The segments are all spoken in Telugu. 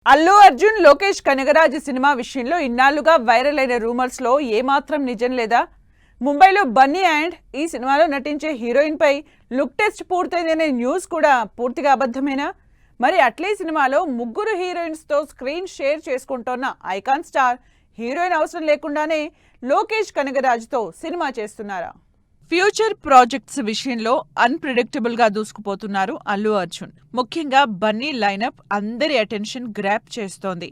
అల్లు అర్జున్ లోకేష్ కనగరాజు సినిమా విషయంలో ఇన్నాళ్లుగా వైరల్ అయిన రూమర్స్ లో ఏమాత్రం నిజం లేదా? ముంబైలో బన్నీ అండ్ ఈ సినిమాలో నటించే హీరోయిన్ పై లుక్ టెస్ట్ పూర్తయిందనే న్యూస్ కూడా పూర్తిగా అబద్ధమేనా? మరి అట్లే సినిమాలో ముగ్గురు హీరోయిన్స్ తో స్క్రీన్ షేర్ చేసుకుంటోన్న ఐకాన్ స్టార్ హీరోయిన్ అవసరం లేకుండానే లోకేష్ కనగరాజుతో సినిమా చేస్తున్నారా? ఫ్యూచర్ ప్రాజెక్ట్స్ విషయంలో అన్ప్రిడిక్టబుల్ గా దూసుకుపోతున్నారు అల్లు అర్జున్. ముఖ్యంగా బన్నీ లైనప్ అందరి అటెన్షన్ గ్రాప్ చేస్తోంది.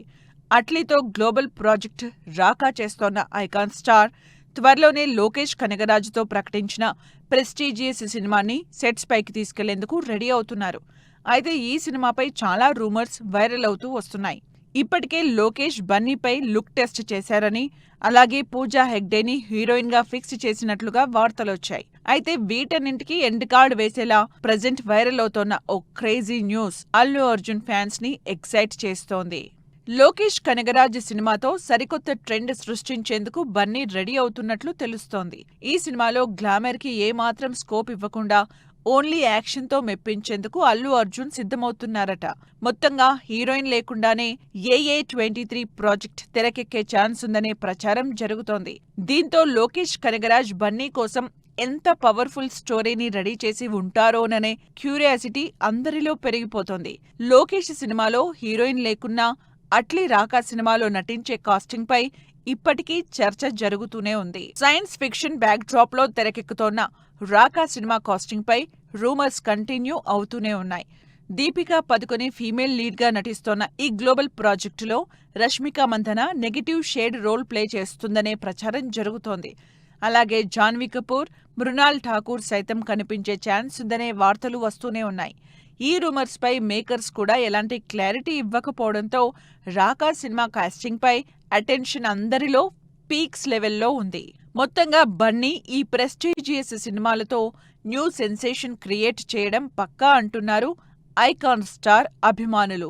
అట్లీతో గ్లోబల్ ప్రాజెక్ట్ రాకా చేస్తోన్న ఐకాన్ స్టార్ త్వరలోనే లోకేష్ కనగరాజుతో ప్రకటించిన ప్రెస్టీజియస్ సినిమాని సెట్స్ పైకి తీసుకెళ్లేందుకు రెడీ అవుతున్నారు. అయితే ఈ సినిమాపై చాలా రూమర్స్ వైరల్ అవుతూ వస్తున్నాయి. ఇప్పటికే లోకేష్ బన్నీపై లుక్ టెస్ట్ చేశారని, అలాగే పూజా హెగ్డేని హీరోయిన్ గా ఫిక్స్ చేసినట్లుగా వార్తలొచ్చాయి. అయితే వీటన్నింటికి ఎండ్ కార్డ్ వేసేలా ప్రజెంట్ వైరల్ అవుతోన్న ఓ crazy news Allu Arjun fans ని ఎక్సైట్ చేస్తోంది. లోకేష్ కనగరాజ్ సినిమాతో సరికొత్త ట్రెండ్ సృష్టించేందుకు బన్నీ రెడీ అవుతున్నట్లు తెలుస్తోంది. ఈ సినిమాలో గ్లామర్ కి ఏమాత్రం స్కోప్ ఇవ్వకుండా ఓన్లీ యాక్షన్తో మెప్పించేందుకు అల్లు అర్జున్ సిద్ధమవుతున్నారట. మొత్తంగా హీరోయిన్ లేకుండానే AA23 ప్రాజెక్ట్ తెరకెక్కే ఛాన్స్ ఉందనే ప్రచారం జరుగుతోంది. దీంతో లోకేష్ కనగరాజ్ బన్నీ కోసం ఎంత పవర్ఫుల్ స్టోరీని రెడీ చేసి ఉంటారోననే క్యూరియాసిటీ అందరిలో పెరిగిపోతోంది. లోకేష్ సినిమాలో హీరోయిన్ లేకున్నా అట్లీ రాకా సినిమాలో నటించే కాస్టింగ్ పై ఇప్పటికీ చర్చ జరుగుతూనే ఉంది. సైన్స్ ఫిక్షన్ బ్యాక్ డ్రాప్ లో తెరకెక్కుతోన్న రాకా సినిమా కాస్టింగ్ పై రూమర్స్ కంటిన్యూ అవుతూనే ఉన్నాయి. దీపికా పదుకొనే ఫీమేల్ లీడ్ గా నటిస్తోన్న ఈ గ్లోబల్ ప్రాజెక్టులో Rashmika Mandanna negative shade role play చేస్తుందనే ప్రచారం జరుగుతోంది. అలాగే జాన్వీ కపూర్, మృణాల్ ఠాకూర్ సైతం కనిపించే ఛాన్స్ ఉందనే వార్తలు వస్తూనే ఉన్నాయి. ఈ రూమర్స్ పై మేకర్స్ కూడా ఎలాంటి క్లారిటీ ఇవ్వకపోవడంతో రాకా సినిమా కాస్టింగ్ పై అటెన్షన్ అందరిలో పీక్స్ లెవెల్లో ఉంది. మొత్తంగా బన్నీ ఈ ప్రెస్టీజియస్ సినిమాలతో న్యూ సెన్సేషన్ క్రియేట్ చేయడం పక్కా అంటున్నారు ఐకాన్ స్టార్ అభిమానులు.